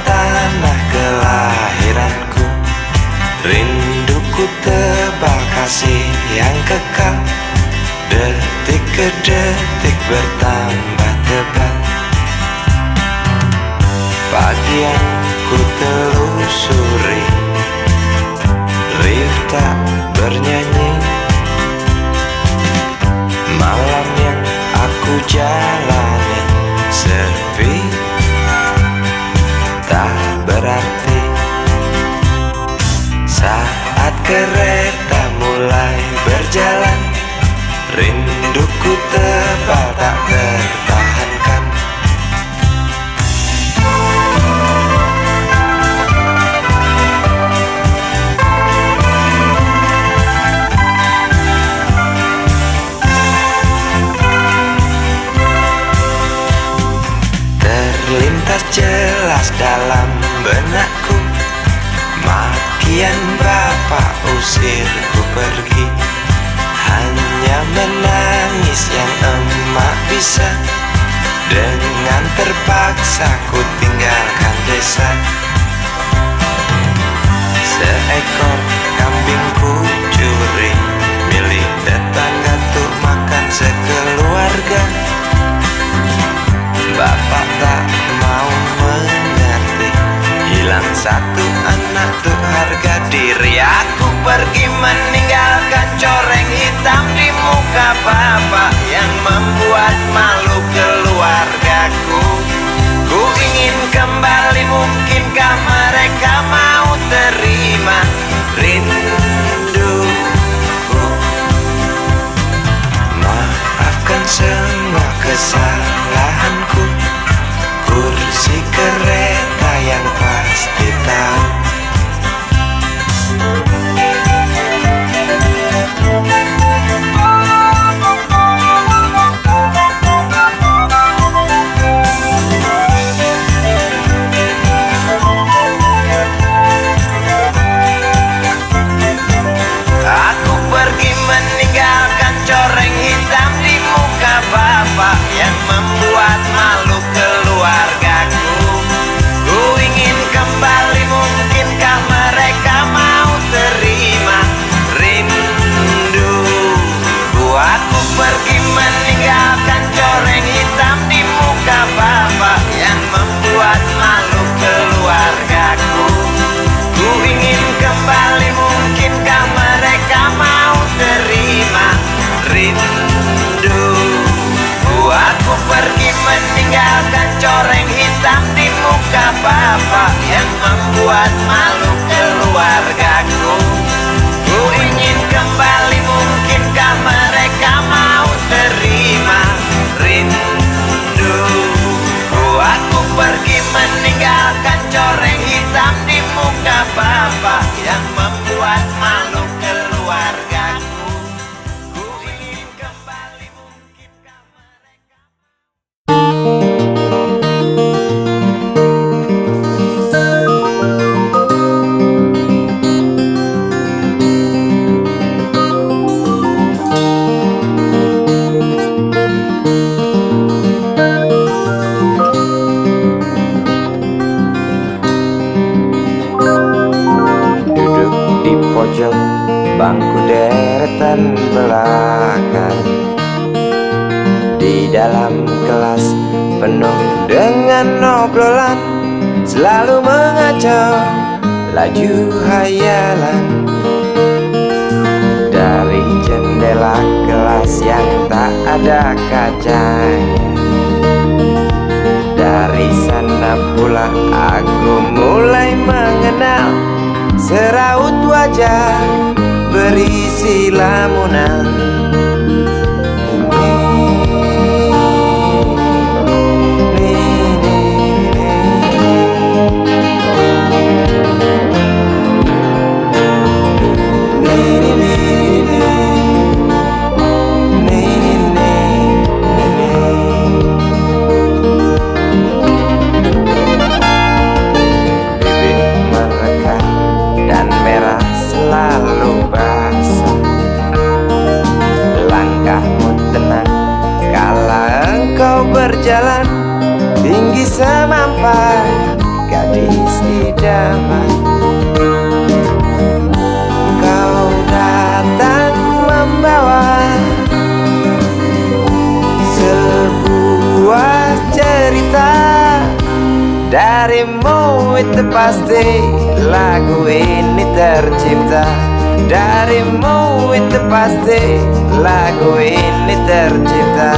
tanah kelahiranku. Rinduku tebal kasih yang kekal, detik ke detik bertambah tebal. Pagi yang ku telusuri, riuh tak bernyanyi. Malam yang aku jalani sepi, tak berarti. Saat kereta mulai berjalan, rinduku tebal tak tertahankan. Terlintas jelas dalam benakku, makian bapak usirku pergi. Hanya menangis yang emak bisa, dengan terpaksa ku tinggalkan desa. Seekor kambing ku curi milik tetangga untuk makan sekeluarga. Bapak tak mau mengerti, hilang satu anak tuh harga diri. Aku pergi meninggalkan coreng hitam di muka bapak yang membuat malu keluargaku. Ku ingin kembali, mungkinkah mereka mau terima rinduku? Maafkan semua kesalahanku, kursi kereta yang pasti tahu. Aku pergi meninggalkan coreng hitam di muka bapak yang membuat malu keluargaku. Ku ingin kembali, mungkinkah mereka mau terima rinduku? Aku pergi meninggalkan coreng hitam di muka bapak yang membuat malu keluargaku. Ku ingin kembali, mungkinkah mereka mau terima rinduku? Aku pergi meninggalkan coreng hitam di muka bapak yang membuat malu keluargaku. Ku ingin kembali, mungkinkah mereka mau terima rinduku? Aku pergi meninggalkan coreng hitam di muka bapak yang membuat malu keluargaku. Ku ingin kembali, mungkinkah mereka. Duduk di pojok bangku deretan belakang, di dalam kelas penuh dengan obrolan, selalu mengacau laju hayalan. Dari jendela kelas yang tak ada kacanya, dari sana pula aku mulai mengenal seraut wajah berisi lamunan. Lalu basah, gadis idaman. Kau datang membawa sebuah cerita. Darimu itu pasti lagu ini tercipta. Darimu itu pasti lagu ini tercipta.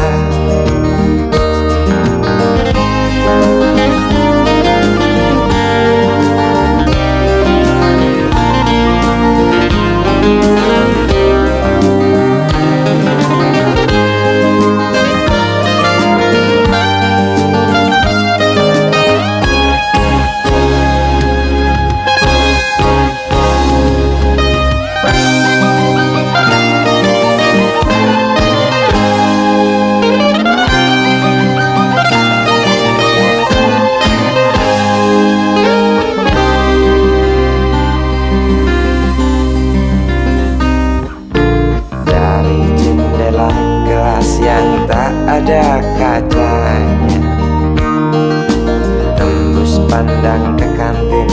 Yang tak ada kacanya, tembus pandang ke kantin,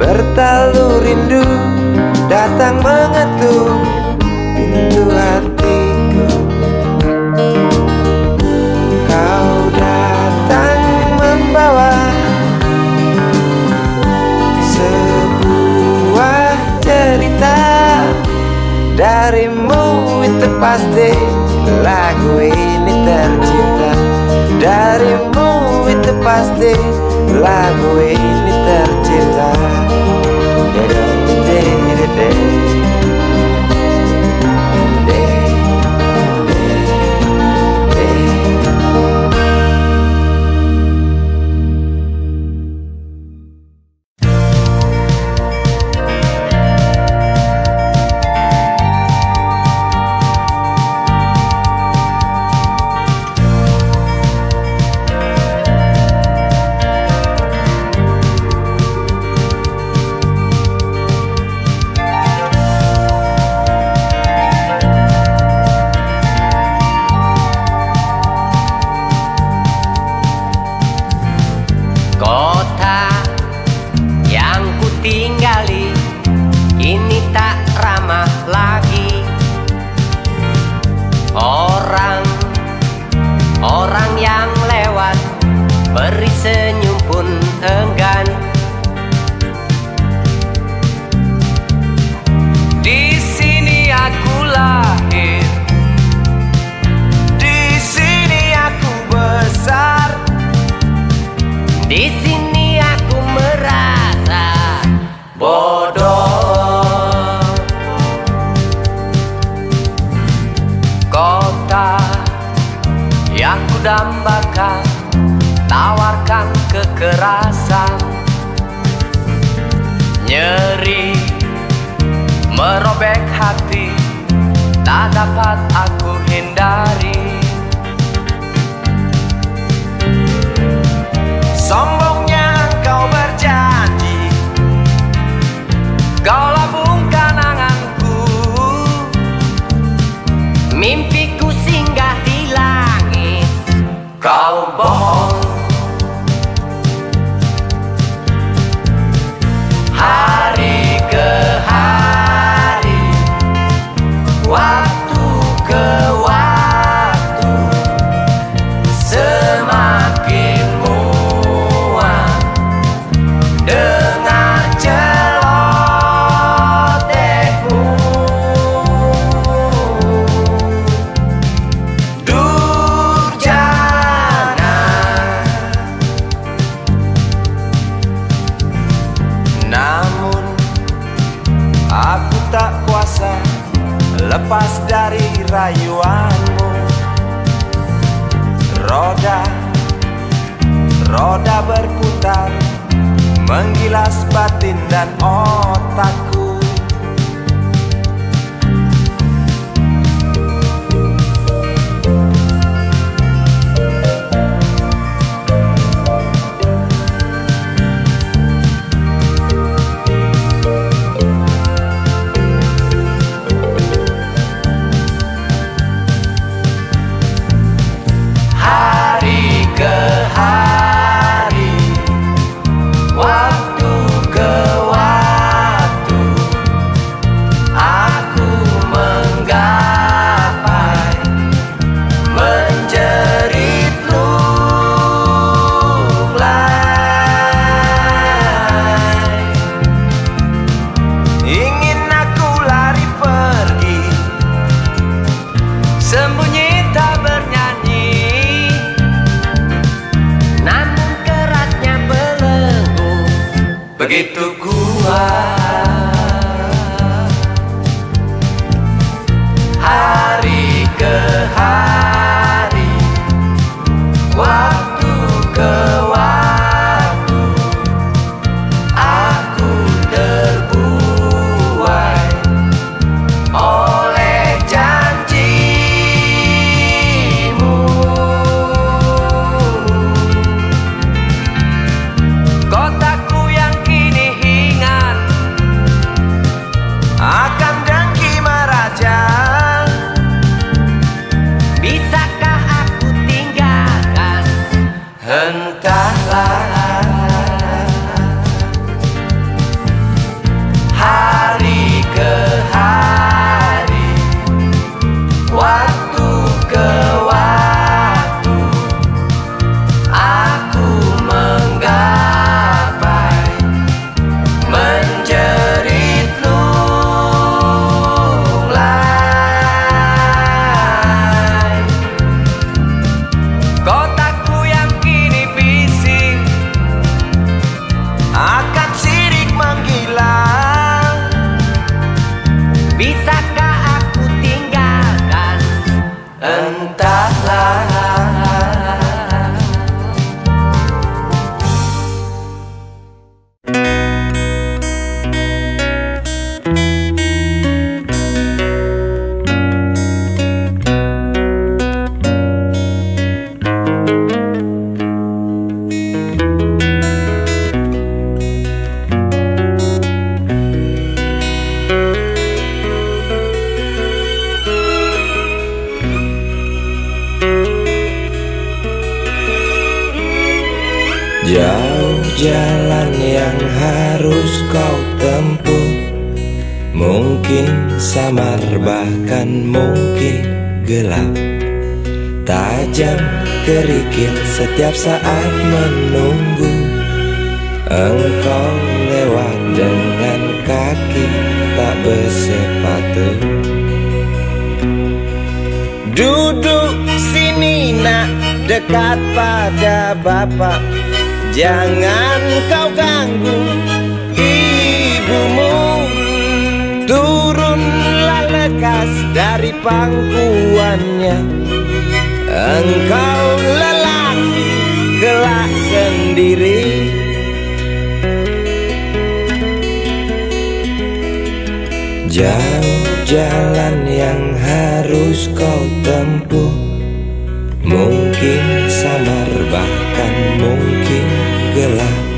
bertalu rindu datang mengetuk pintu hatiku. Kau datang membawa sebuah cerita. Darimu itu pasti lagu ini tercipta. Darimu itu pasti lagu ini tercipta. Kota yang ku tinggali kini tak ramah lagi. Orang yang lewat beri senyum pun enggan. Di sini aku lahir, di sini aku besar. Di sini aku merasa bodoh. Kota yang ku dambakan, tawarkan kekerasan. Nyeri merobek hati, tak dapat aku hindari. Sombongnya kau berjanji, kau labungkan anganku. Mimpiku singgah di langit, kau bohong. Hari ke hari, waktu ke waktu, semakin muak dengar celotehmu. Durjana, namun aku tak kuasa lepas dari rayuanmu. Roda berputar, menggilas batin dan otakku. Hari ke hari, waktu begitu kuat. Hari ke hari, waktu ke waktu, aku terbuai oleh janjimu. Kotaku yang kini hingan akan dengki meraja. Bisakah aku tinggalkan? Entahlah. Hari ke hari, waktu ke waktu, aku menggapai menjerit lunglai. Kotaku yang kini bising akan sirik menggila. Bisakah aku tinggalkan? Entahlah. Jauh jalan yang harus kau tempuh, mungkin samar bahkan mungkin gelap. Tajam kerikil setiap saat menunggu engkau lewat dengan kaki tak bersepatu. Duduk sini nak, dekat pada bapak. Jangan kau ganggu ibumu. Turunlah lekas dari pangkuannya. Engkau lelaki kelak sendiri. Jauh jalan yang harus kau tempuh, mungkin samar bahkan mungkin gelap.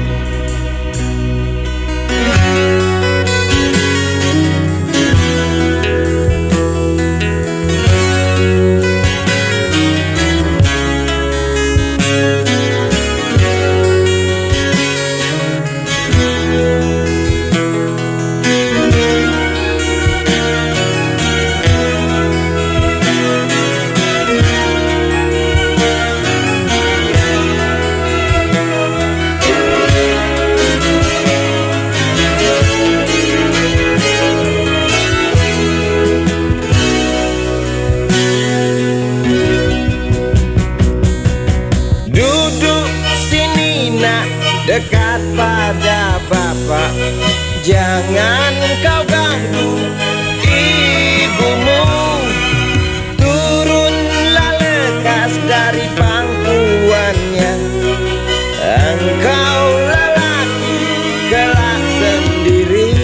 Dekat pada bapak, jangan kau ganggu ibumu. Turunlah lekas dari pangkuannya. Engkau lelaki kelak sendiri.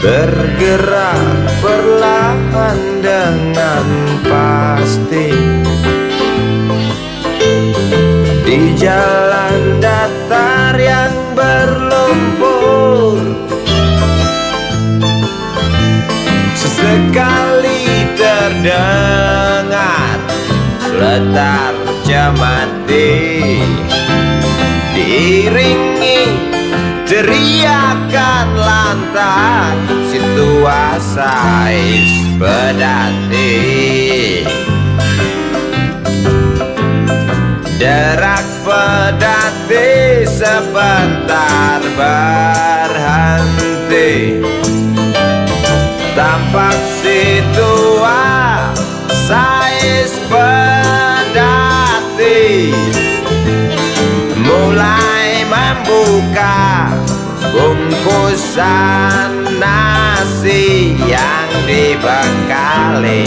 bergerak perlahan dengan pasti di jalan datar yang berlumpur. Sesekali terdengar letar cemati diiringi teriakan lantang situasi pedati. Derak pedati sebentar berhenti, tampak situasi pedati mulai membuka bungkusan nasi yang dibekali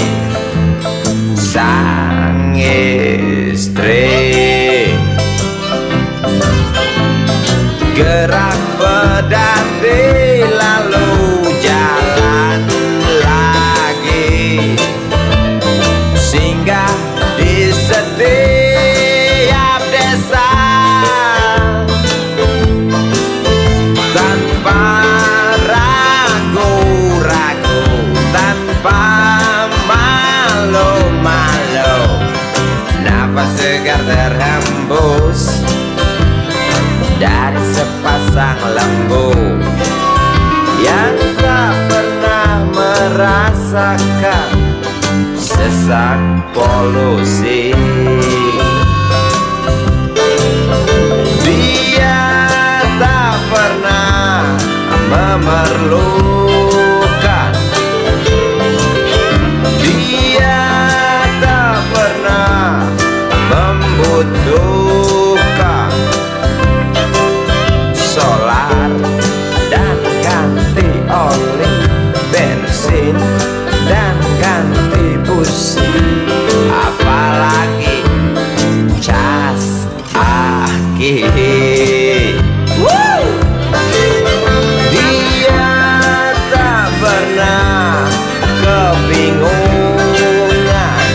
sang istri. Gerak pedati lalu jalan lagi, singgah di setiap desa tanpa ragu-ragu, tanpa malu-malu. Nafas segar terhembus dari sepasang lembu yang tak pernah merasakan sesak polusi. Dia tak pernah memerlukan, dia tak pernah membutuhkan solar dan ganti oli, bensin dan ganti busi, apalagi cas aki. Dia tak pernah kebingungan,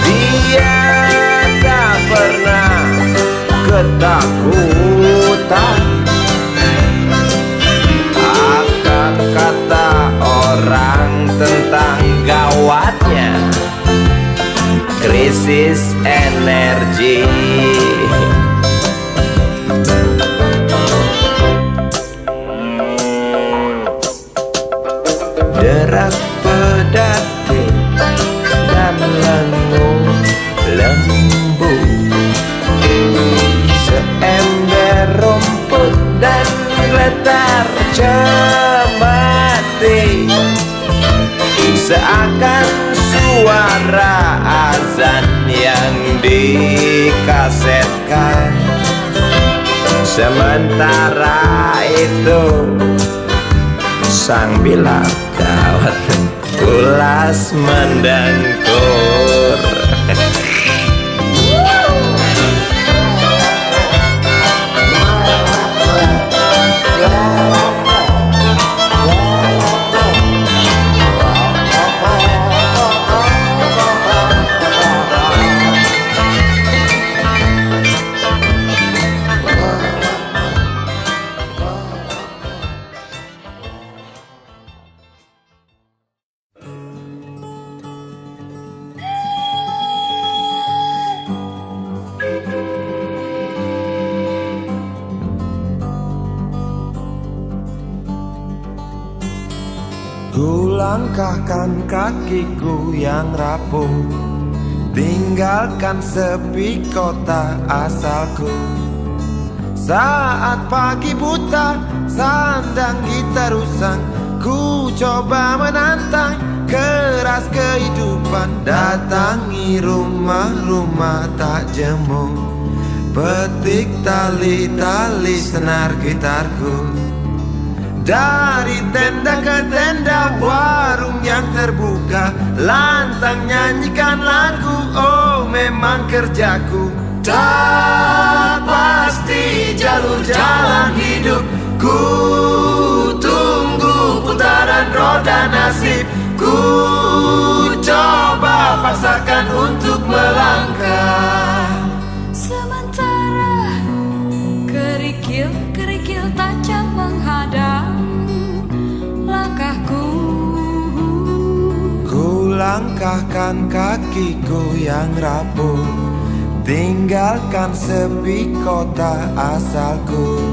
dia tak pernah ketakutan akan kata orang tentang gawatnya krisis energi. Derak pedati dan lenung lembu, seember rumput dan letar cemati, seakan suara azan yang dikasetkan. Sementara itu sang bilakawan ulas mendengkur. Kulangkahkan kakiku yang rapuh, tinggalkan sepi kota asalku. Saat pagi buta, sandang gitar usang, ku coba menantang keras kehidupan. Datangi rumah-rumah tak jemu, petik tali-tali senar gitarku. Dari tenda ke tenda, warung yang terbuka, lantang nyanyikan lagu, oh memang kerjaku. Tak pasti jalur jalan hidupku tuh nasib. Ku coba paksakan untuk melangkah. Sementara kerikil-kerikil tajam menghadang langkahku. Ku langkahkan kakiku yang rapuh, tinggalkan sepi kota asalku.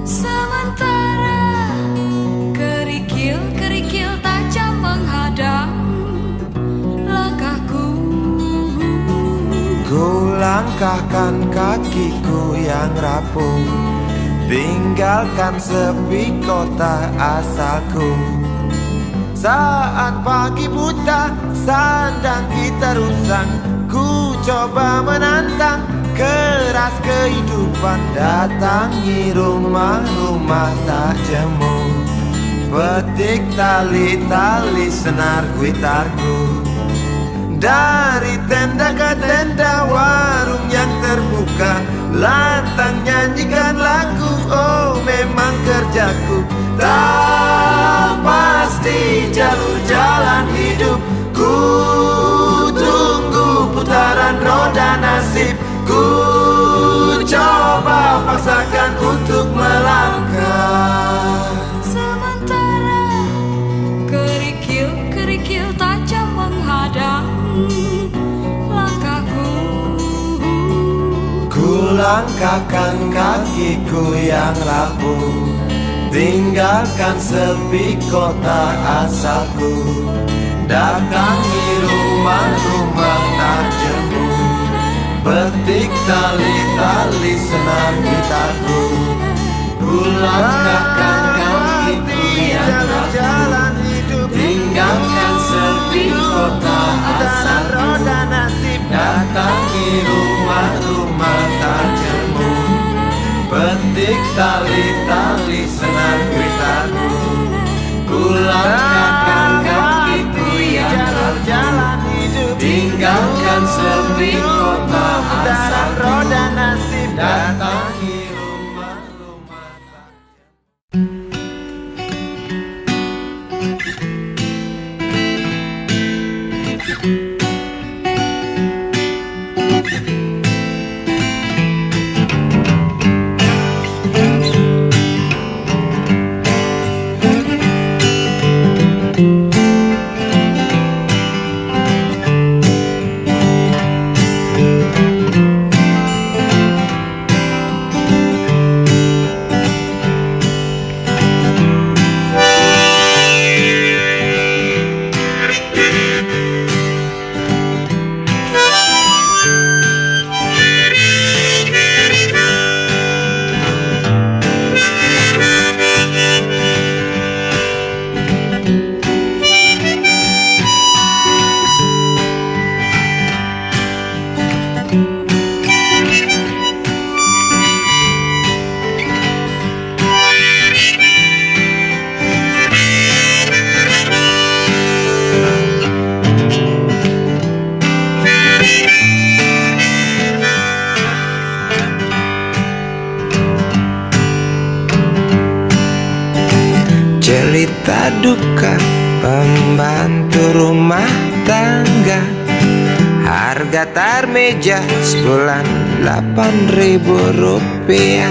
Sementara kerikil-kerikil tajam menghadang langkahku. Ku langkahkan kakiku yang rapuh, tinggalkan sepi kota asalku. Saat pagi buta, sandang kita rusak. Ku coba menantang keras kehidupan, datangi rumah-rumah tak jemu, petik tali-tali senar gitarku. Dari tenda ke tenda, warung yang terbuka, lantang nyanyikan lagu. Oh, memang kerjaku. Tak pasti jalur jalan hidup. Ku tunggu putaran roda nasib. Ku coba paksakan untuk melangkah. Sementara kerikil-kerikil tajam menghadang langkahku. Ku langkahkan kakiku yang rapuh, tinggalkan sepi kota asalku. Datangi rumah-rumah tak jemu, petik tali-tali senar gitarku. Ku langkahkan kakiku yang rapuh, tinggalkan sepi kota asalku. Datangi rumah-rumah tak jemu, petik tali-tali senar gitarku. Ku langkahkan kakiku yang rapuh, tinggalkan sepi kota asalku. Datangi rumah-rumah tak cerita duka pembantu rumah tangga. Harga tarmeja sebulan 8.000 rupiah.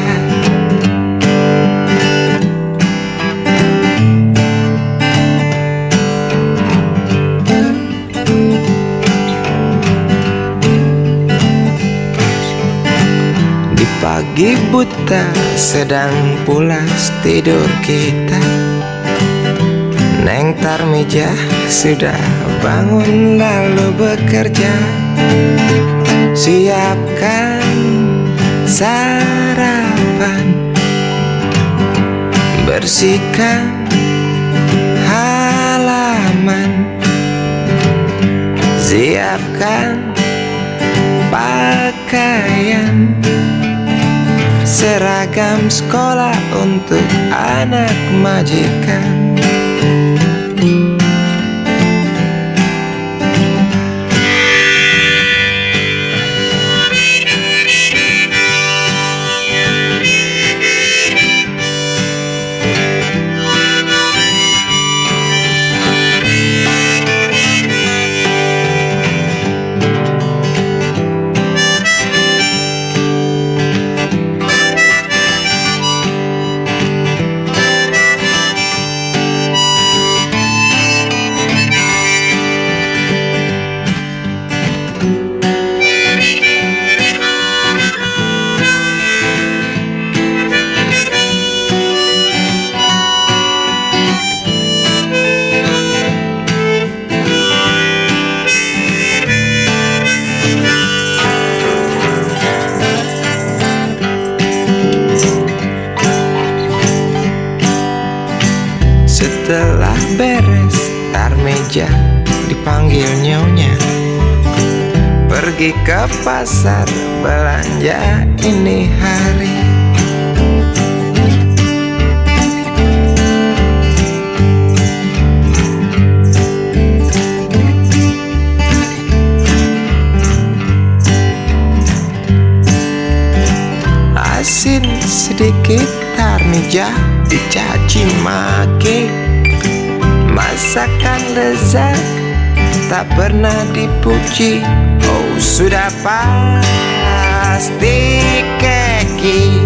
Di pagi buta sedang pulas tidur kita, Neng Tarmeja sudah bangun lalu bekerja. Siapkan sarapan, Bersihkan halaman, siapkan pakaian, seragam sekolah untuk anak majikan. Setelah beres tar meja, dipanggil nyonya, pergi ke pasar belanja ini hari. Asin sedikit tar meja, dicaci maki. Masakan lezat tak pernah dipuji. Oh sudah pasti keki,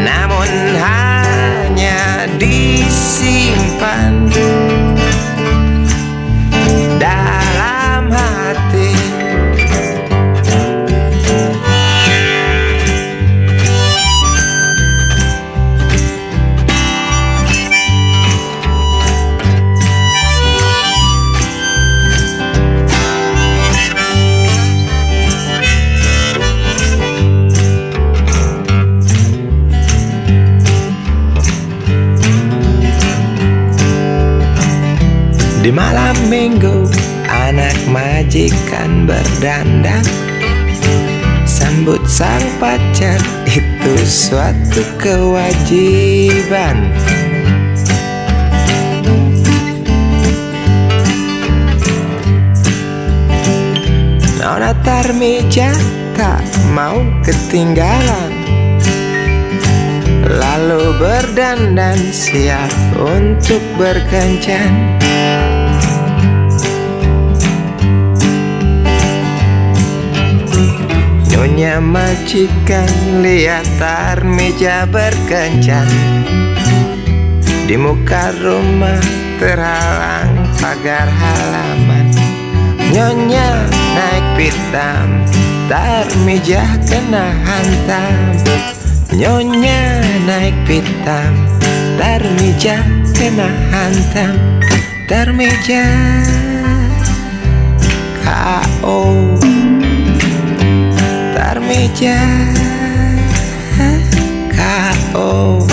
namun hanya disimpan dalam hati. Di malam minggu anak majikan berdandan, sambut sang pacar itu suatu kewajiban. Nona Tarmija tak mau ketinggalan, lalu berdandan siap untuk berkencan. Nyonya majikan lihat Tarmija berkencan, di muka rumah terhalang pagar halaman. Nyonya naik pitam, Tarmija kena hantam. Nyonya naik pitam, Tarmija kena hantam. Tarmija K.O. Tarmija K.O.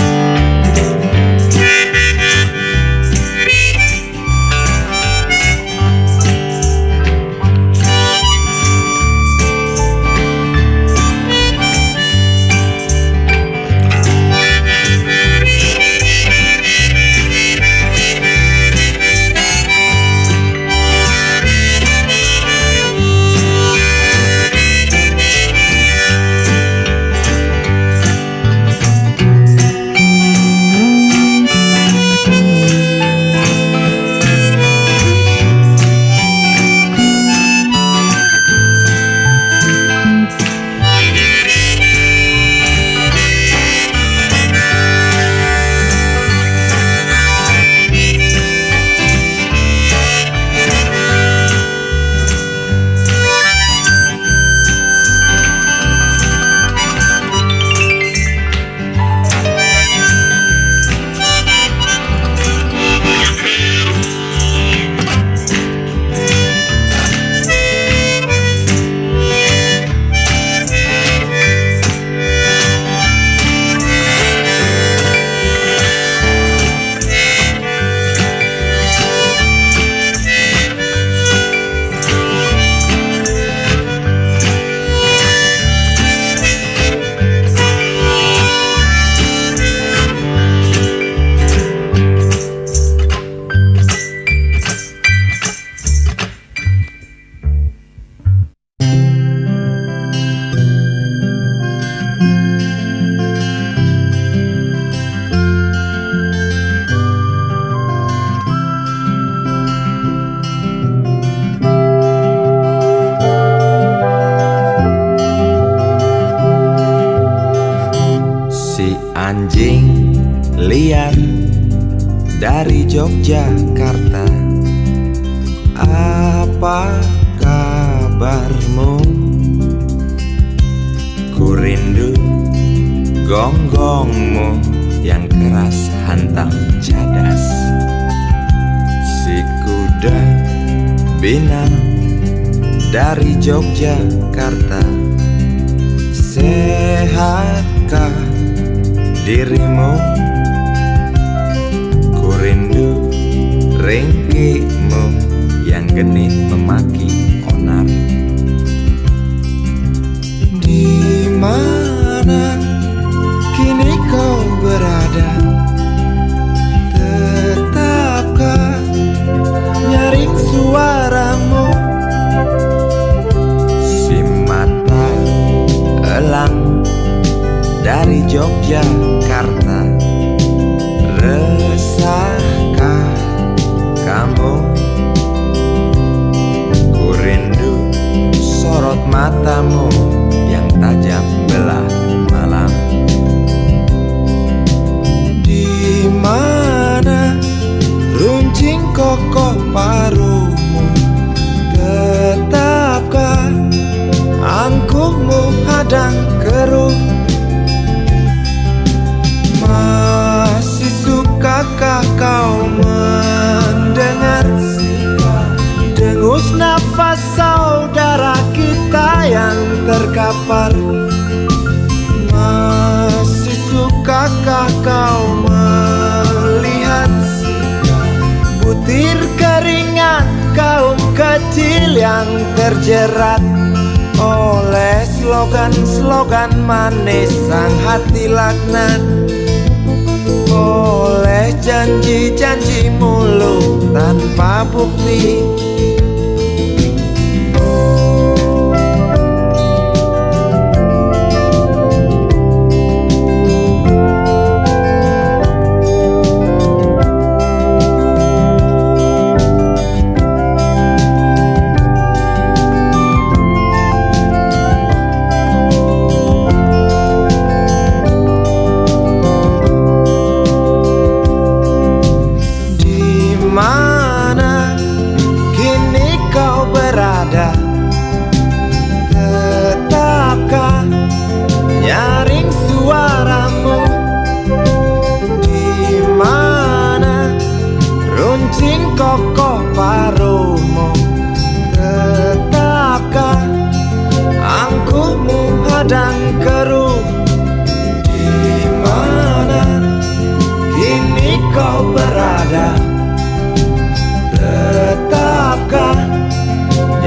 Anjing liar dari Yogyakarta, apa kabarmu? Ku rindu gonggongmu yang keras hantam cadas. Si kuda binang dari Yogyakarta, sehatkah dirimu? Ku rindu ringkimu yang genit memaki onar. Di mana kini kau berada? Tetapkah nyaring suaramu? Si mata elang dari Yogyakarta, resahkah kamu? Ku rindu sorot matamu yang tajam belah malam. Di mana runcing kokoh paruhmu? Tetapkah angkuhmu hadang keruh? Masih sukakah kau mendengar dengus nafas saudara kita yang terkapar? Masih sukakah kau melihat butir keringat kaum kecil yang terjerat oleh slogan-slogan manis sang hati laknat, oleh janji-janji mulut tanpa bukti? Tetapkah nyaring suaramu? Di mana runcing kokoh paruhmu? Tetapkah angkuhmu hadang keruh? Di mana kini kau berada? Tetapkah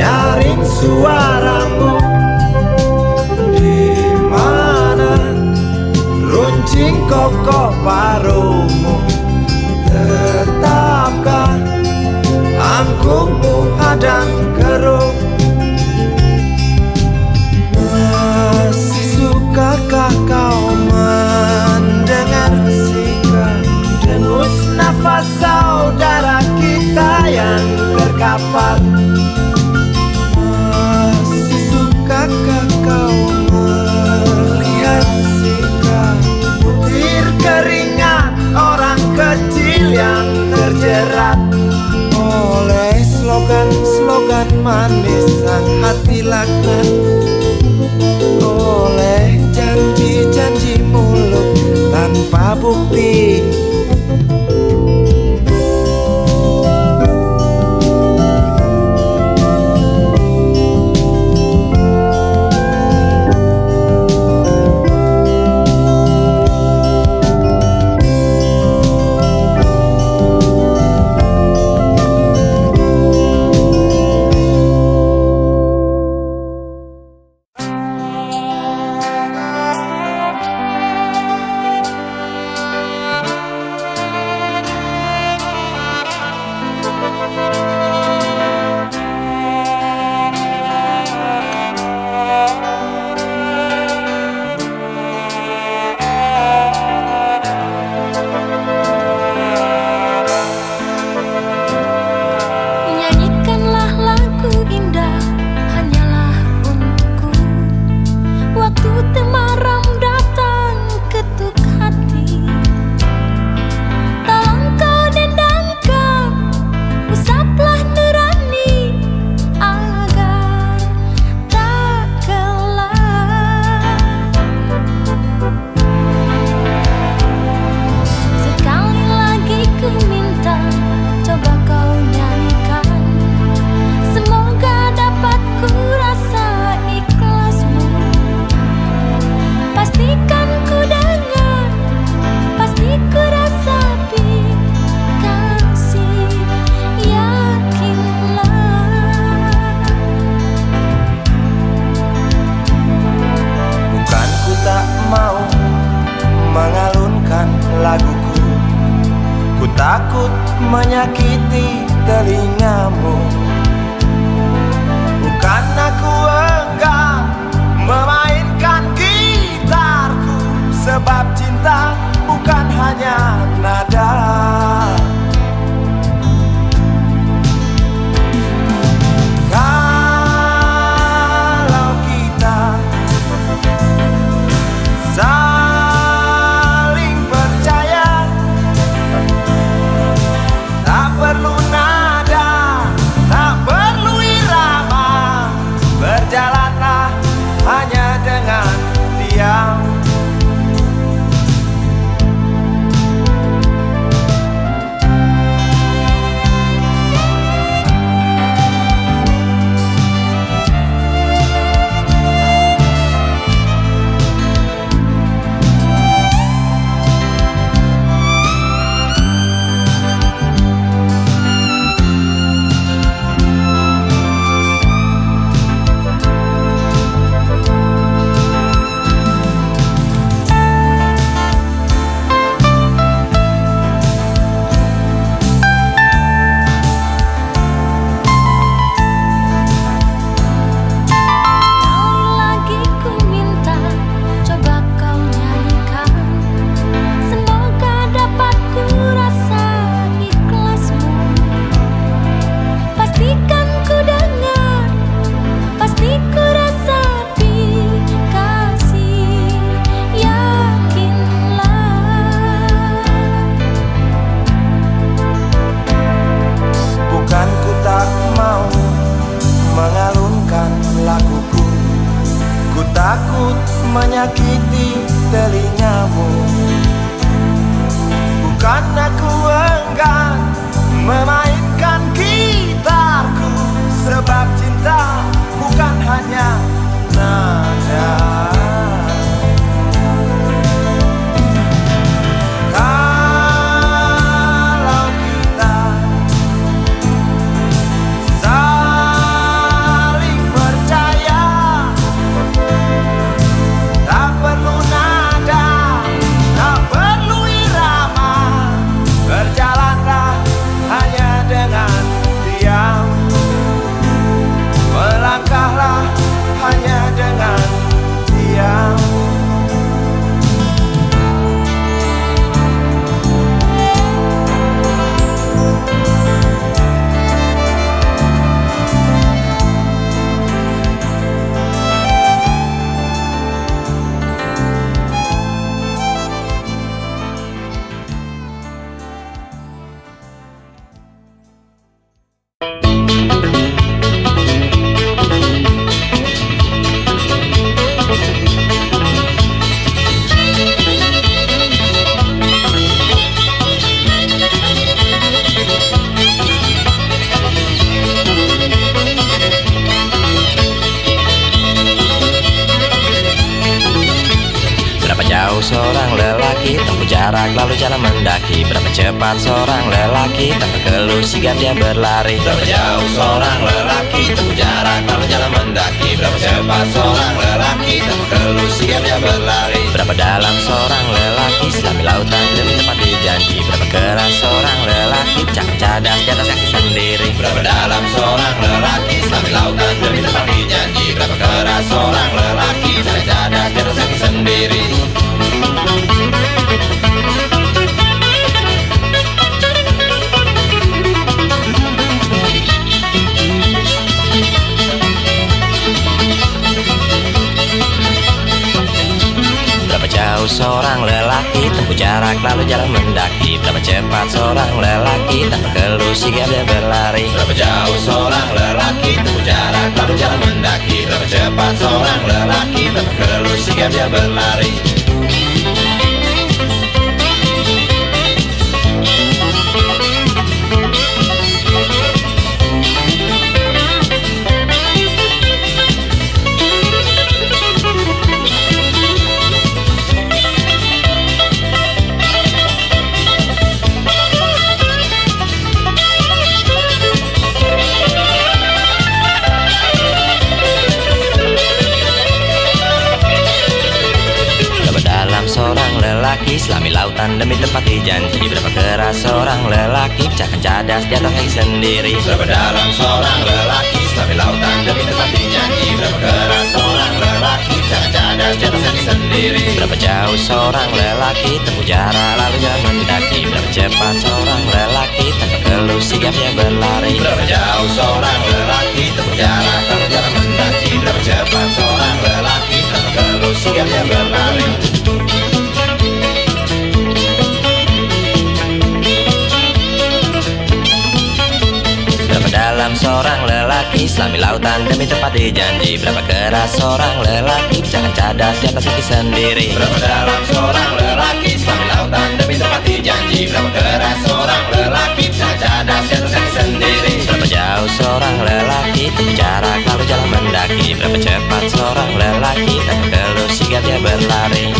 nyaring suaramu? Di mana runcing kokoh paruhmu? Tetapkah angkuhmu hadang keruh? Masih sukakah kau mendengar sikap dengus nafas saudara kita yang terkapar? Masih menyakiti telingamu. Bukan aku enggan memainkan gitarku, sebab cinta bukan hanya nada. Kalau kita saling percaya, tak perlu nada, tak perlu irama, berjalanlah hanya dengan diam. Takut menyakiti telingamu. Bukan aku enggan memainkan gitarku, sebab cinta bukan hanya nada. Kalau kita saling percaya, tak perlu nada, tak perlu irama, berjalanlah hanya dengan diam, melangkahlah hanya dengan diam. Seorang lelaki tempuh jarak lalu jalan mendaki. Berapa cepat seorang lelaki tanpa keluh sigap dia berlari. Berapa jauh seorang lelaki tempuh jarak lalu jalan mendaki. Berapa cepat seorang lelaki tanpa keluh sigap dia berlari. Berapa dalam seorang lelaki selami lautan demi tepati janji. Berapa keras seorang lelaki cakap cadas di atas kaki sendiri. Berapa dalam seorang lelaki selami lautan demi tepati janji. Berapa keras seorang lelaki cakap cadas di atas kaki sendiri. Berapa jauh seorang lelaki tempuh jarak lalu jalan mendaki. Berapa cepat seorang lelaki tanpa keluh sigap dia berlari. Berapa jauh seorang lelaki tempuh jarak lalu jalan mendaki. Berapa cepat seorang lelaki tanpa keluh sigap dia berlari. selami lautan demi tepati janji. Berapa keras seorang lelaki pecahkan cadas di atas kaki sendiri. Berapa dalam seorang lelaki selami lautan demi tepati janji. Berapa keras seorang lelaki pecahkan cadas di atas kaki sendiri. Berapa jauh seorang lelaki tempuh jarak lalu jalan mendaki. Berapa cepat seorang lelaki tanpa keluh sigap dia berlari. Berapa jauh seorang lelaki tempuh jarak lalu jalan mendaki. Berapa cepat seorang lelaki tanpa keluh sigap dia berlari. Berapa dalam seorang lelaki selami lautan demi tepati janji. Berapa keras seorang lelaki pecahkan cadas di atas kaki sendiri. Berapa dalam seorang lelaki selami lautan demi tepati janji. Berapa keras seorang lelaki pecahkan cadas di atas kaki sendiri. Berapa jauh seorang lelaki tempuh jarak lalu jalan mendaki. Berapa cepat seorang lelaki tanpa keluh sigap dia berlari.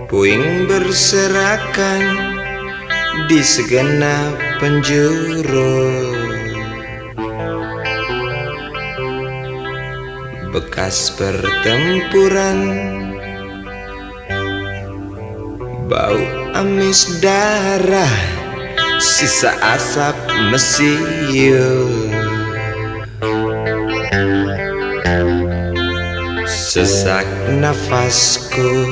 Puing berserakan di segenap penjuru, bekas pertempuran, bau amis darah, sisa asap mesiu. Sesak nafasku,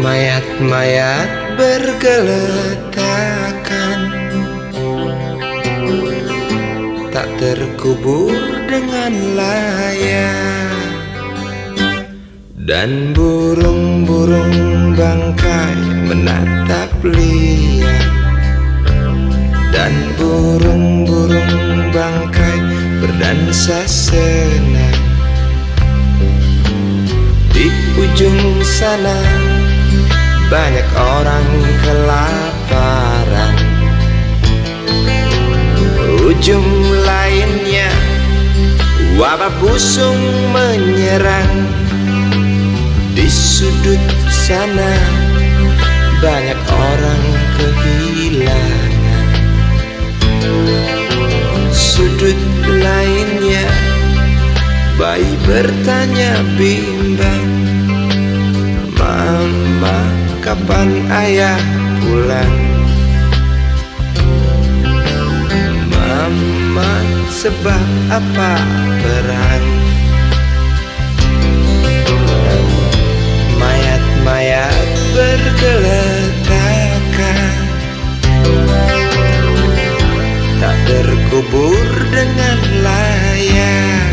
mayat-mayat bergeletakan, tak terkubur dengan layak. Dan burung-burung bangkai menatap liar. Dan burung-burung bangkai berdansa senang. Di ujung sana banyak orang kelaparan. Ujung lainnya wabah busung menyerang. Di sudut sana banyak orang kehilangan. Sudut lainnya bayi bertanya bimbang, "Mama, kapan ayah pulang? Mama, sebab apa perang?" Mayat-mayat bergeletakan, tak terkubur dengan layak.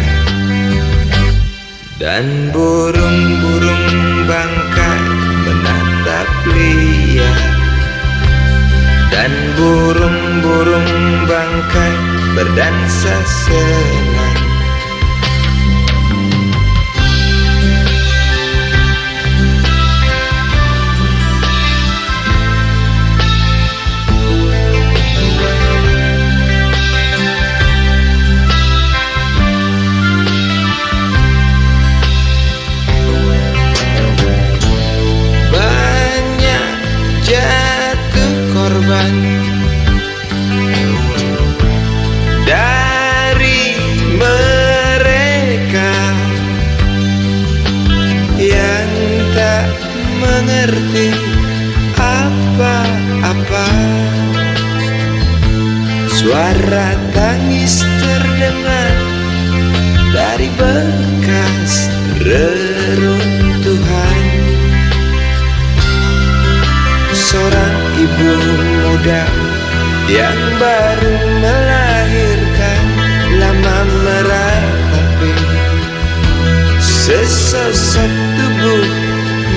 Dan burung-burung bangkai menatap liar. Dan burung-burung bangkai berdansa senang. Korban dari mereka yang tak mengerti apa-apa. Suara tangis terdengar dari bekas reruntuhan. ibu muda yang baru melahirkan, lama meratapi sesosok tubuh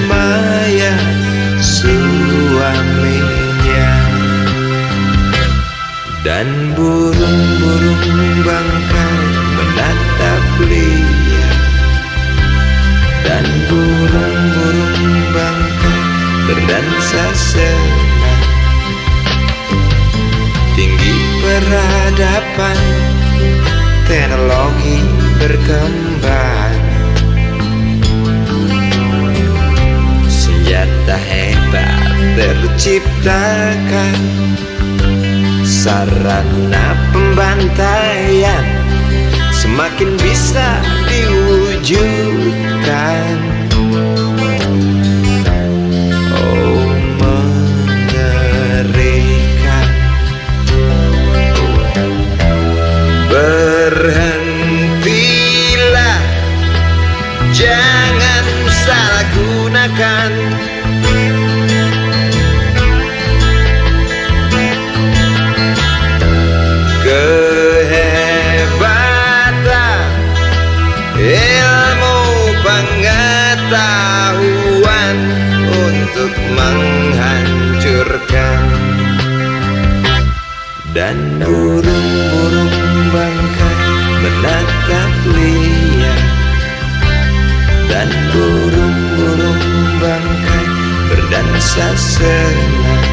mayat suaminya. Dan burung-burung bangkai menatap Lia, dan burung-burung bangkai berdansa senang. Tinggi peradaban, teknologi berkembang, senjata hebat terciptakan, sarana pembantaian semakin bisa diwujudkan. Oh, mengerikan. Berhentilah, jangan salah gunakan kehebatan ilmu pengetahuan untuk menghancurkan. Dan burung-burung bangkai menatap Lia, dan burung-burung bangkai berdansa senang.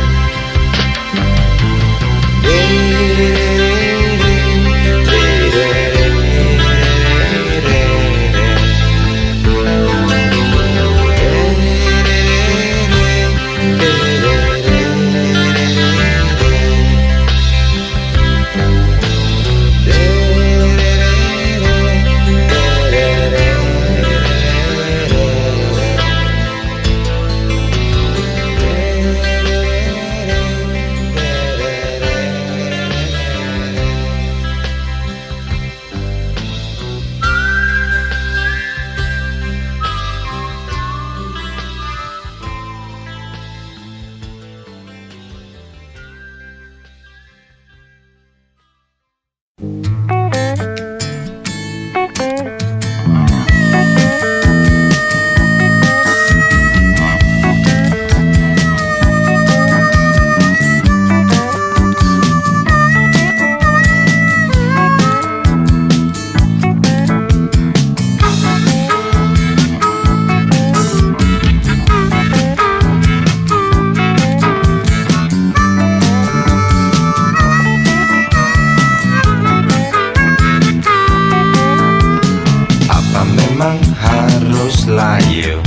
Layu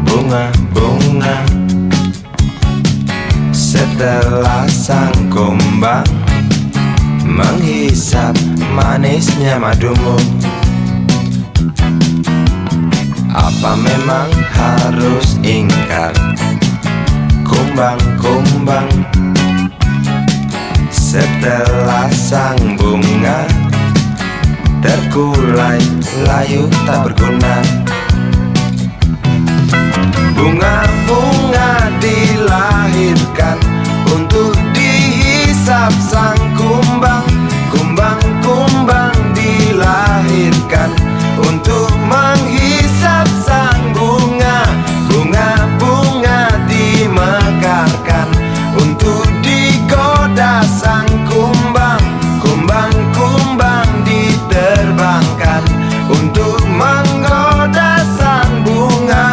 bunga-bunga setelah sang kumbang menghisap manisnya madumu. Apa memang harus ingkar kumbang-kumbang setelah sang bunga terkulai layu tak berguna? Bunga-bunga dilahirkan untuk dihisap sang kumbang. Kumbang-kumbang dilahirkan untuk menghisap sang bunga. Bunga-bunga dimekarkan untuk digoda sang kumbang. Kumbang-kumbang diterbangkan untuk menggoda sang bunga.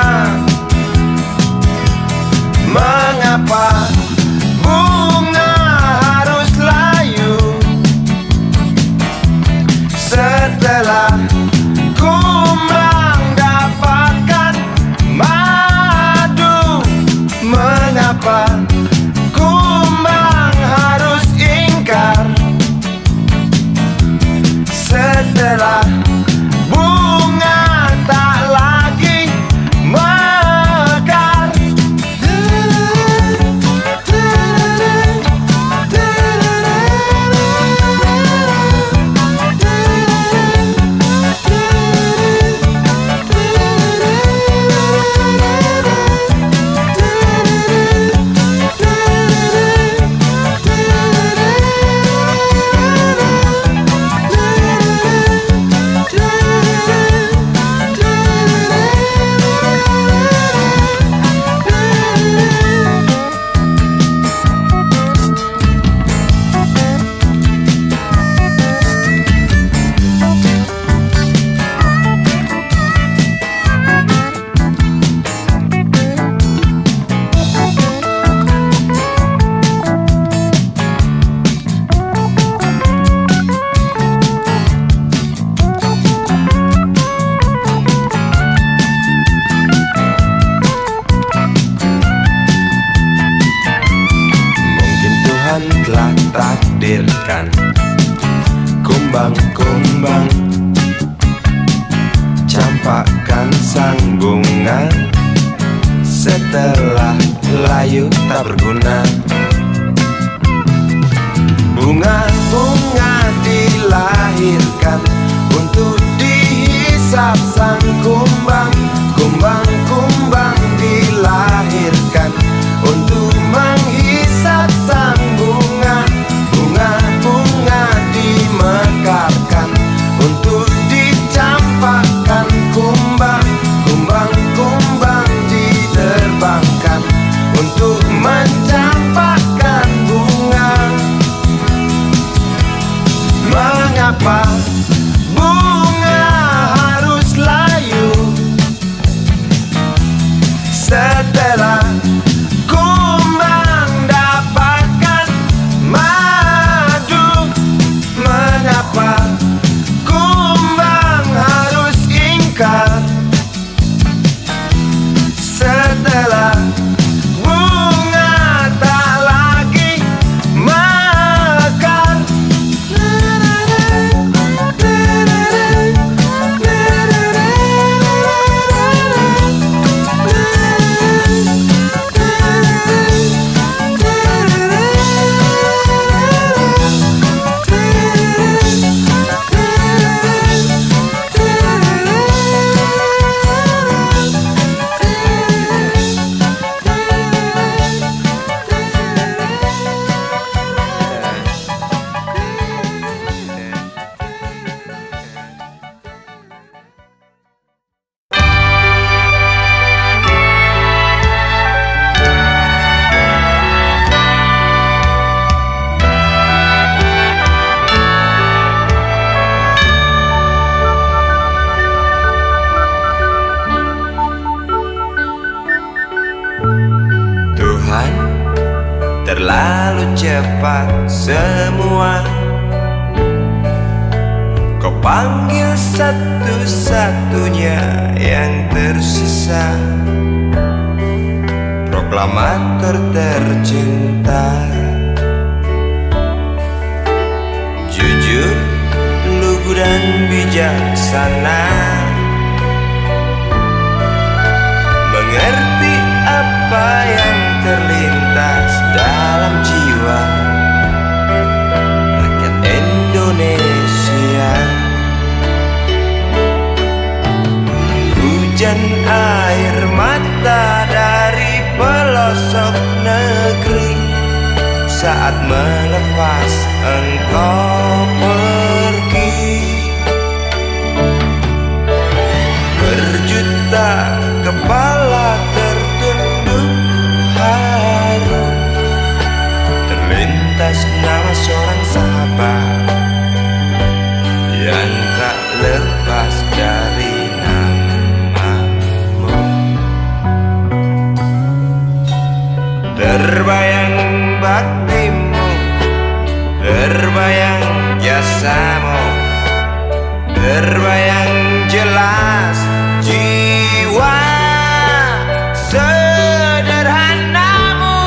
Mengapa bunga harus layu? telah layu tak berguna. Bunga-bunga dilahirkan untuk dihisap sang kumbang. Kumbang-kumbang dilahirkan untuk menghisap sang bunga. Bunga-bunga dimekarkan untuk dicampakkan kumbang. Kumbang-kumbang diterbangkan untuk mencampakkan bunga. Mengapa bunga harus layu setelah kumbang dapatkan madu? Mengapa kumbang harus ingkar setelah bunga tak lagi mekar? Tuhan, terlalu cepat semua. Kau panggil satu-satunya yang tersisa, proklamator tercinta. Jujur, lugu dan bijaksana, mengerti apa yang terlintas dalam jiwa rakyat Indonesia. Hujan air mata dari pelosok negeri saat melepas engkau pergi. Berjuta kepala tertunduk haru, terlintas nama seorang sahabat yang tak lepas dari namamu. Terbayang baktimu, terbayang jasamu, terbayang jelas jiwa sederhanamu,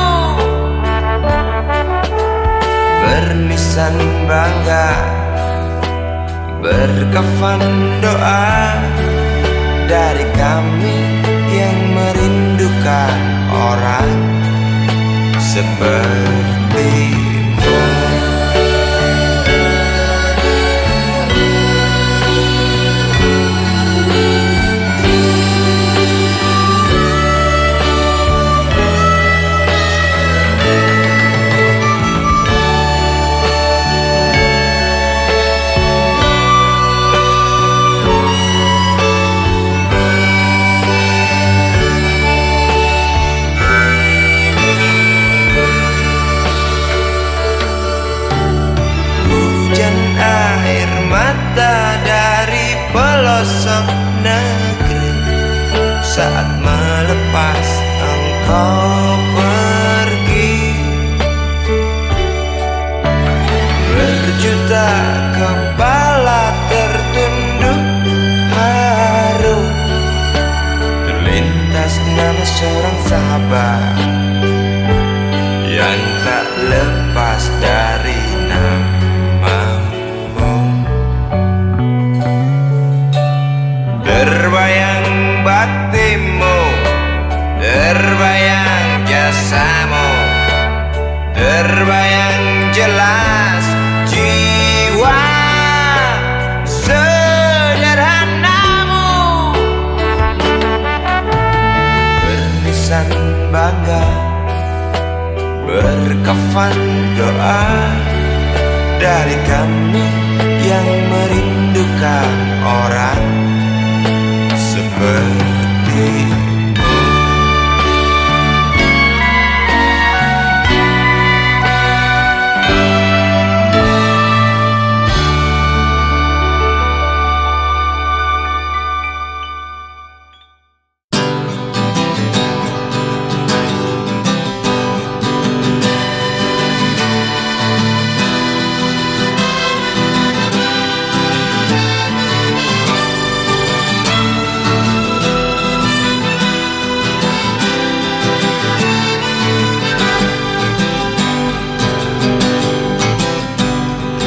bernisan bangga, berkafan doa dari kami yang merindukan orang sepertimu. Pelosok negeri saat melepas engkau pergi. Berjuta kepala tertunduk haru, terlintas nama seorang sahabat yang tak lepas dari namamu. Terbayang baktimu, terbayang ulapan doa dari kami yang merindukan orang seperti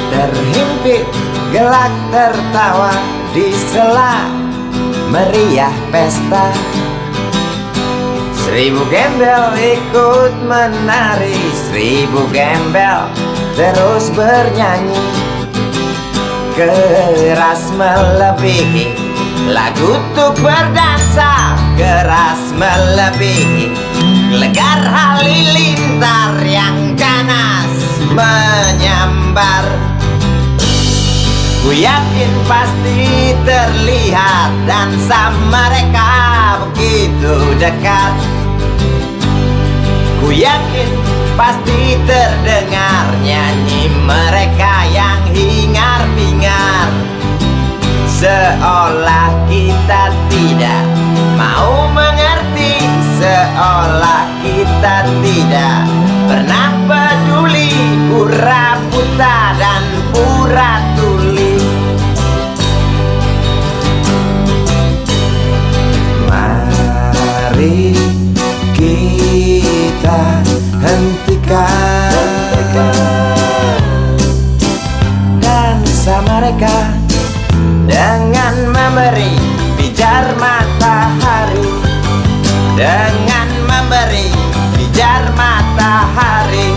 terhimpit gelak tertawa di sela meriah pesta. 1000 gembel ikut menari, 1000 gembel terus bernyanyi. Keras melebihi lagu untuk berdansa, keras melebihi legar halilintar yang ganas menyambar. Ku yakin pasti terlihat dansa mereka begitu dekat. Ku yakin pasti terdengar nyanyi mereka yang hingar-bingar. Seolah kita tidak mau mengerti, seolah kita tidak pernah peduli, pura buta dan pura tuli. Mari kita hentikan dansa mereka dengan memberi pijar matahari, dengan memberi pijar matahari.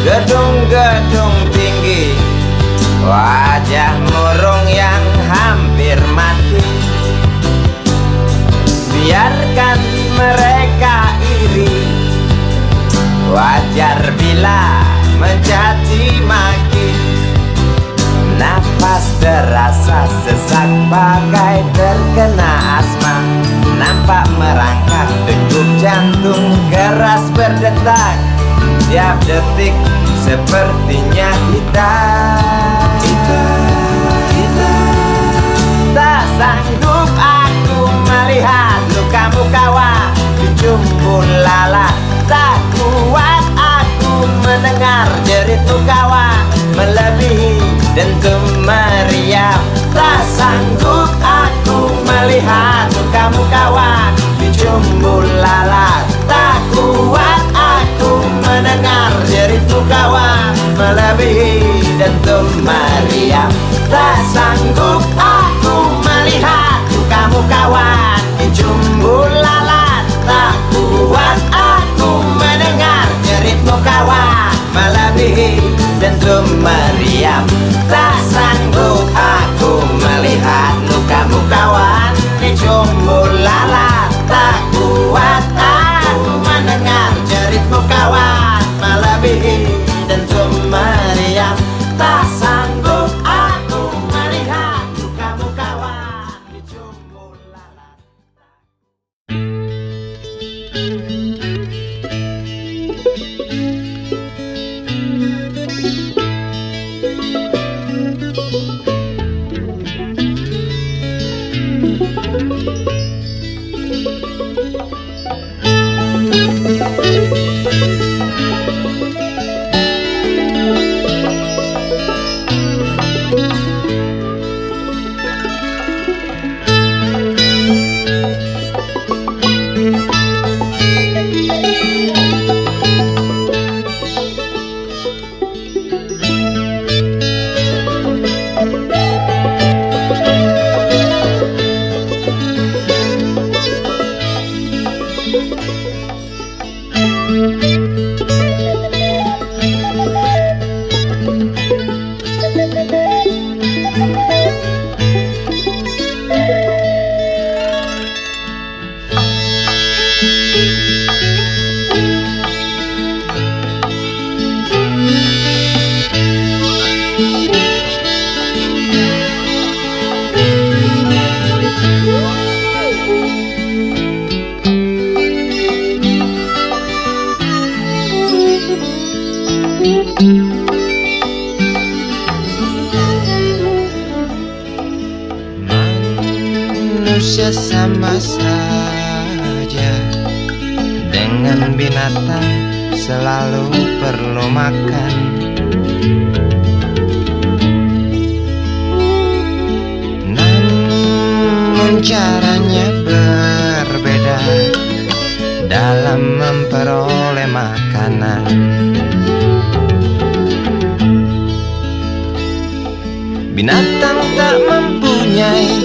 Gedung-gedung tinggi, wajah murung yang hampir mati. Biarkan mereka iri, wajar bila mencaci maki. Nafas terasa sesak bagai terkena asma. Nampak merangkak degup jantung keras berdetak. Tiap detik sepertinya kita tak sanggup aku melihat lukamu kawan di jumpul lalat. Tak kuat aku mendengar jeritmu kawan melebihi dentum meriam. Tak sanggup aku melihat lukamu kawan di jumpul lalat. Tak kuat aku mendengar jeritmu kawan melebihi dentum meriam. Tak sanggup aku melihat lukamu kawan di jumbul lalat. Tak kuat aku mendengar jeritmu kawan melebihi dentum meriam. Tak sanggup aku melihat lukamu kawan di jumbul lalat. Tak kuat aku mendengar jeritmu kawan melebihi dentum meriam. Tak sanggup aku melihat lukamu kawan di jumbul lalat. Manusia sama saja dengan binatang, selalu perlu makan. Namun caranya berbeda dalam memperoleh makanan. Binatang tak mempunyai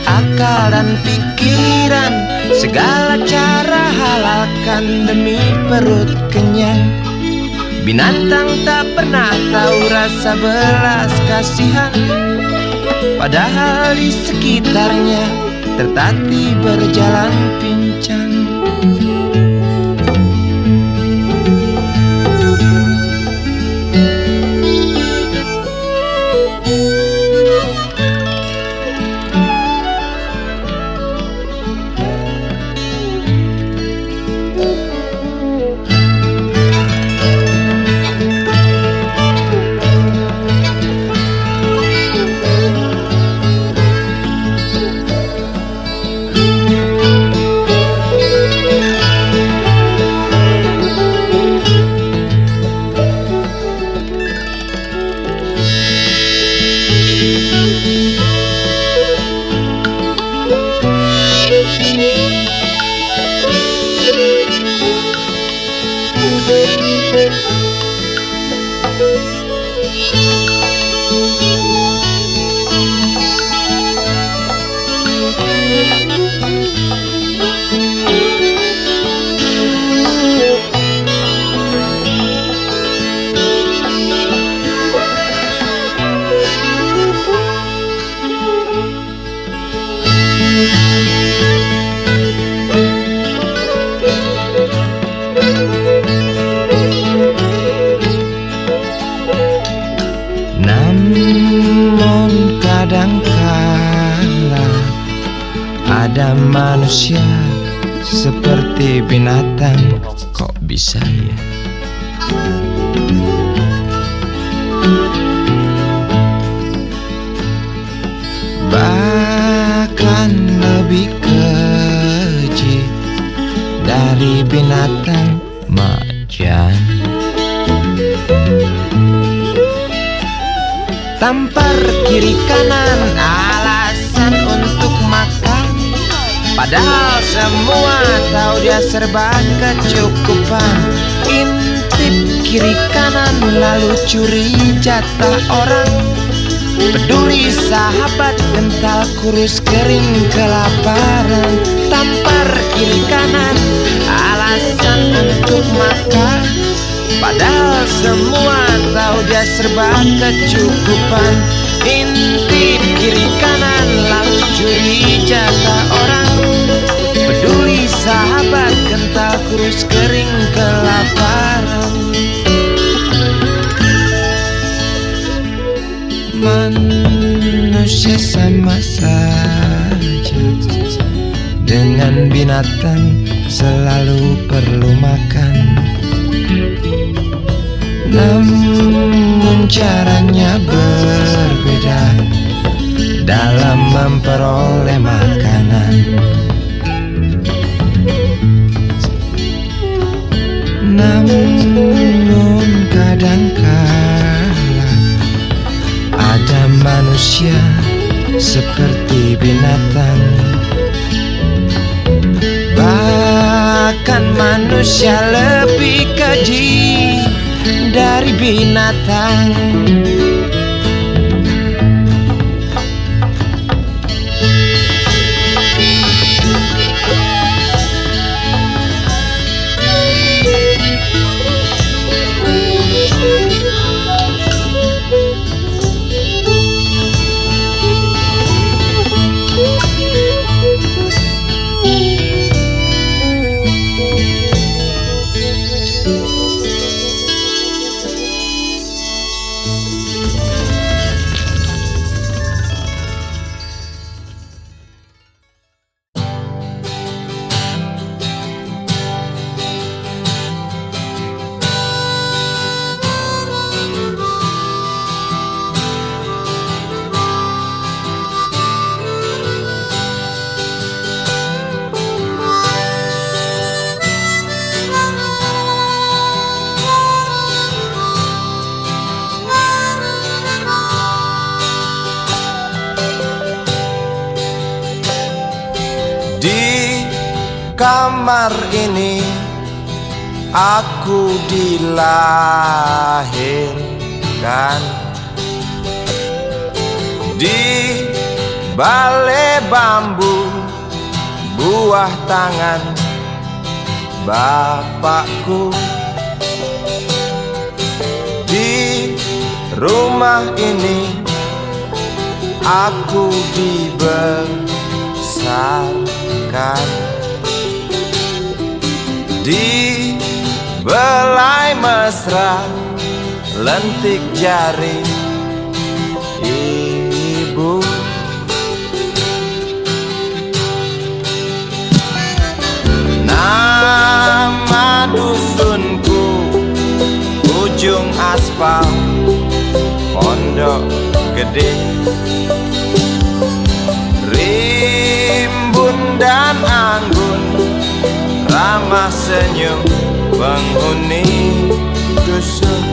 akal dan pikiran, segala cara halalkan demi perut kenyang. Binatang tak pernah tahu rasa belas kasihan, padahal di sekitarnya tertatih berjalan pincang. Namun kadangkala ada manusia seperti binatang. Kok bisa ya? Bahkan lebih keji dari binatang macan. Tampar kiri kanan alasan untuk makan, padahal semua tahu dia serba kecukupan. Intip kiri kanan lalu curi jatah orang, peduli sahabat kental kurus kering kelaparan. Tampar kiri kanan alasan untuk makan, padahal semua tahu dia serba kecukupan. Intip kiri kanan lalu curi jatah orang, peduli sahabat kental kurus kering kelaparan. Manusia sama saja dengan binatang, selalu perlu makan. Namun caranya berbeda dalam memperoleh makanan. Namun kadangkala ada manusia seperti binatang. Bahkan manusia lebih keji dari binatang. samar ini aku dilahirkan di balai bambu, buah tangan bapakku. Di rumah ini aku dibesarkan di belai mesra lentik jari ibu. Nama dusunku ujung aspal Pondok Gede. Rimbun dan anggun ramah senyum penghuni dusun.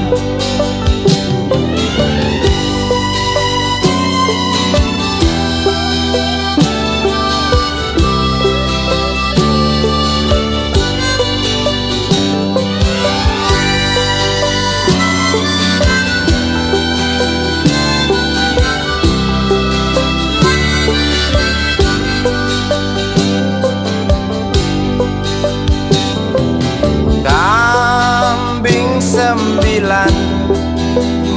Kambing 9,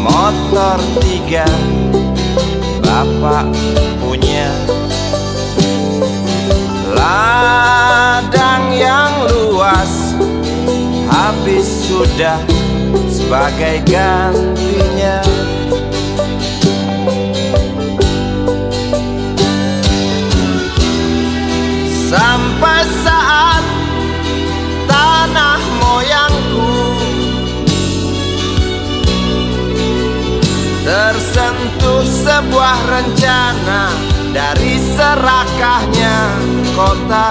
motor 3, bapak punya. Ladang yang luas habis sudah sebagai gantinya. Sampai saat tanah moyangku tersentuh sebuah rencana dari serakahnya kota.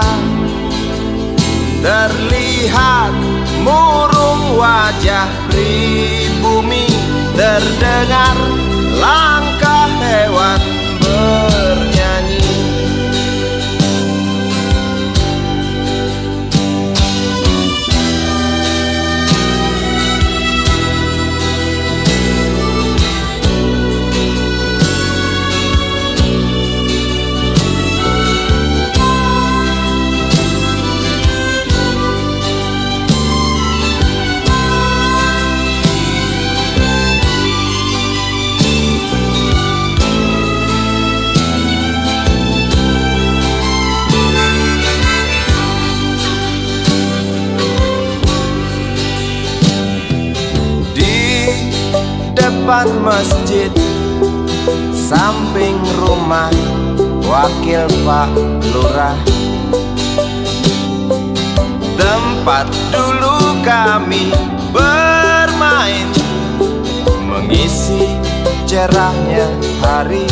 Terlihat murung wajah pribumi, terdengar langkah hewan bernyanyi. Depan masjid samping rumah wakil Pak Lurah, tempat dulu kami bermain mengisi cerahnya hari.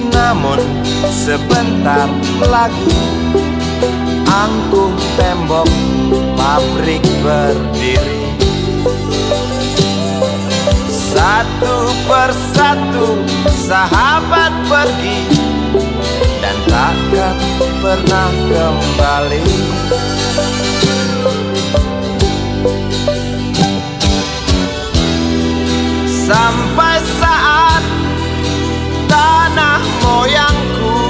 Namun sebentar lagi angkuh tembok pabrik berdiri. Satu persatu sahabat pergi dan takkan pernah kembali. Sampai saat tanah moyangku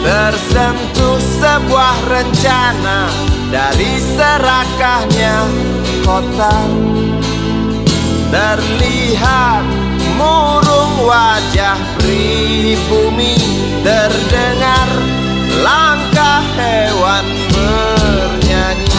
tersentuh sebuah rencana dari serakahnya kota. Terlihat murung wajah pribumi, terdengar langkah hewan bernyanyi.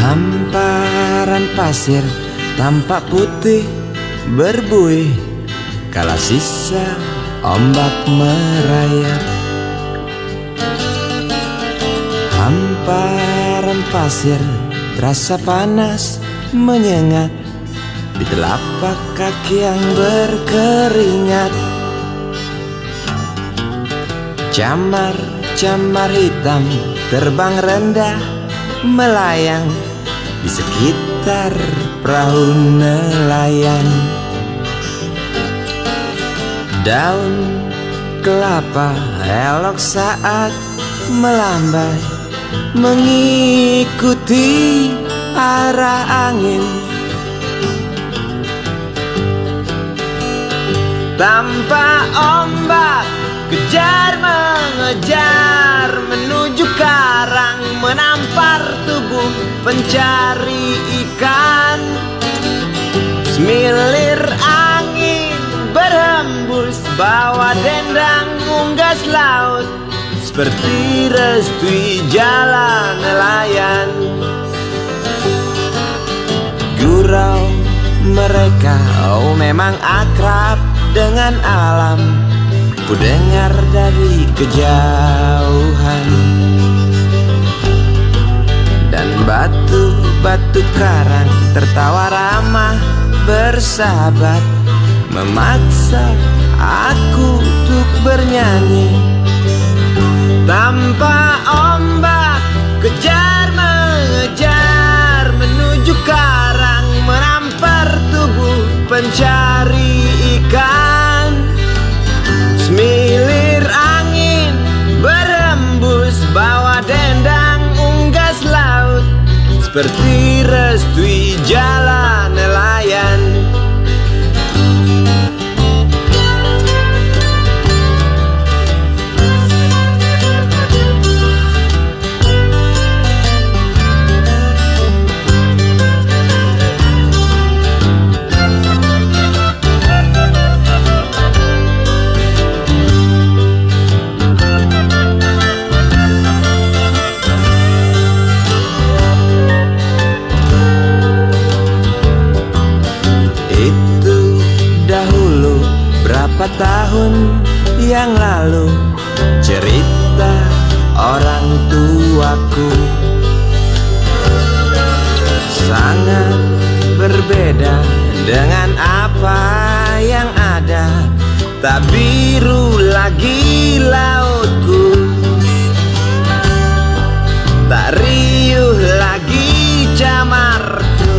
Hamparan pasir tampak putih berbuih kala sisa ombak merayap. Hamparan pasir terasa panas menyengat di telapak kaki yang berkeringat. Camar-camar hitam terbang rendah melayang di sekitar perahu nelayan. Daun kelapa elok saat melambai mengikuti arah angin. Tanpa ombak kejar mengejar menuju karang, menampar tubuh pencari ikan. Semilir angin berhembus bawa dendang unggas laut seperti restui jalan nelayan. Gurau mereka memang akrab dengan alam, ku dengar dari kejauhan. Dan batu-batu karang tertawa ramah bersahabat, memaksa aku untuk bernyanyi. Tanpa ombak kejar mengejar menuju karang, menampar tubuh pencari ikan. Semilir angin berhembus bawa dendang unggas laut seperti restui jalan nelayan. Berapa tahun yang lalu cerita orang tuaku sangat berbeda dengan apa yang ada. Tak biru lagi lautku, tak riuh lagi camarku,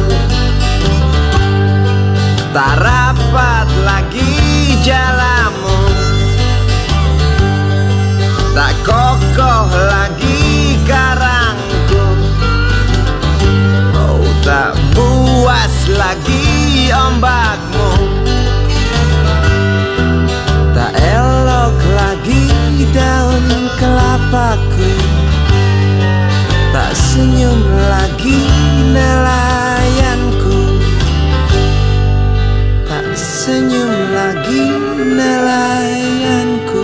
tak rapat lagi jalamu, tak kokoh lagi karangku. Oh, tak buas lagi ombakmu, tak elok lagi daun kelapaku, tak senyum lagi nelayanku, tak senyum lagi nelayanku.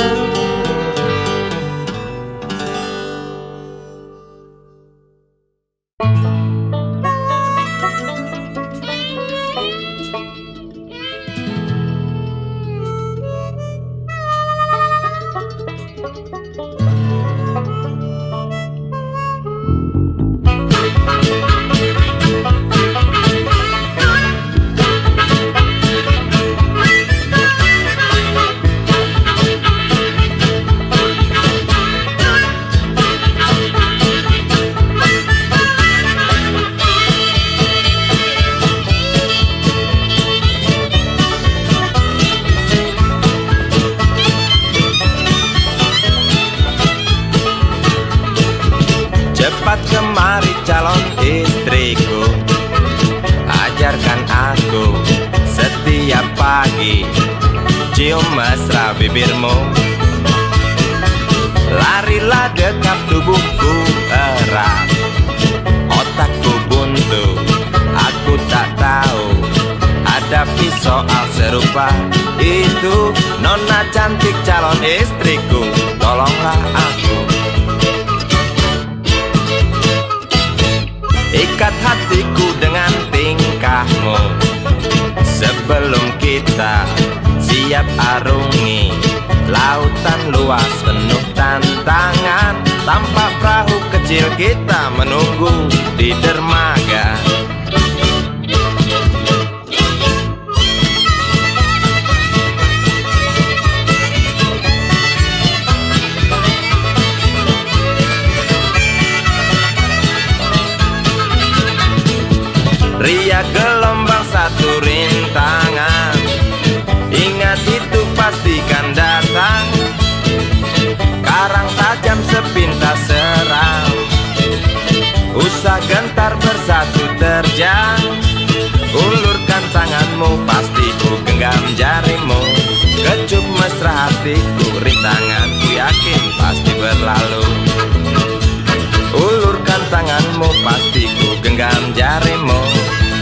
Cepat kemari calon istriku, ajarkan aku setiap pagi cium mesra bibirmu. Larilah dekap tubuhku erat, otakku buntu, aku tak tahu hadapi soal serupa itu. Nona cantik calon istriku, tolonglah aku. Ikat hatiku dengan tingkahmu sebelum kita siap arungi lautan luas penuh tantangan. Tanpa perahu kecil kecil kita menunggu di dermaga. Riak gelombang satu rintangan, ingat itu pastikan datang. Karang tajam sepintas seram, usah gentar bersatu terjang. Ulurkan tanganmu, pasti ku genggam jarimu. Kecup mesra hatiku, rintangan ku yakin pasti berlalu. Ulurkan tanganmu, pasti ku genggam jarimu.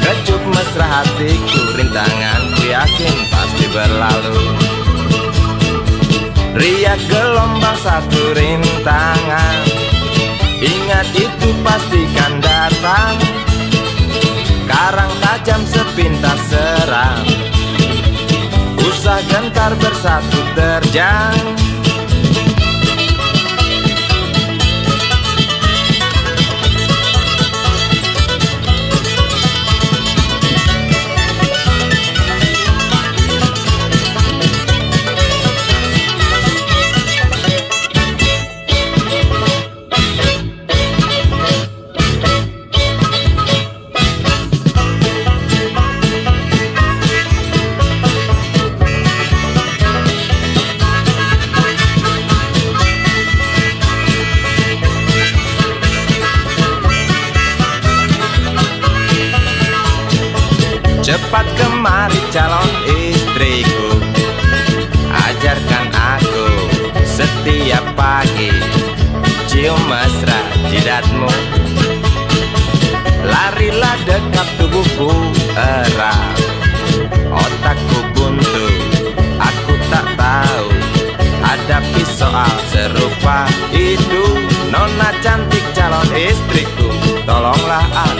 Kecup mesra hatiku, rintangan ku yakin pasti berlalu. Riak gelombang satu rintangan, ingat itu pastikan datang. Karang tajam sepintas seram, usah gentar bersatu terjang. Cepat kemari calon istriku, ajarkan aku setiap pagi cium mesra jidatmu. Larilah dekat tubuhku erat, otakku buntu, aku tak tahu hadapi soal serupa itu. Nona cantik calon istriku, tolonglah aku.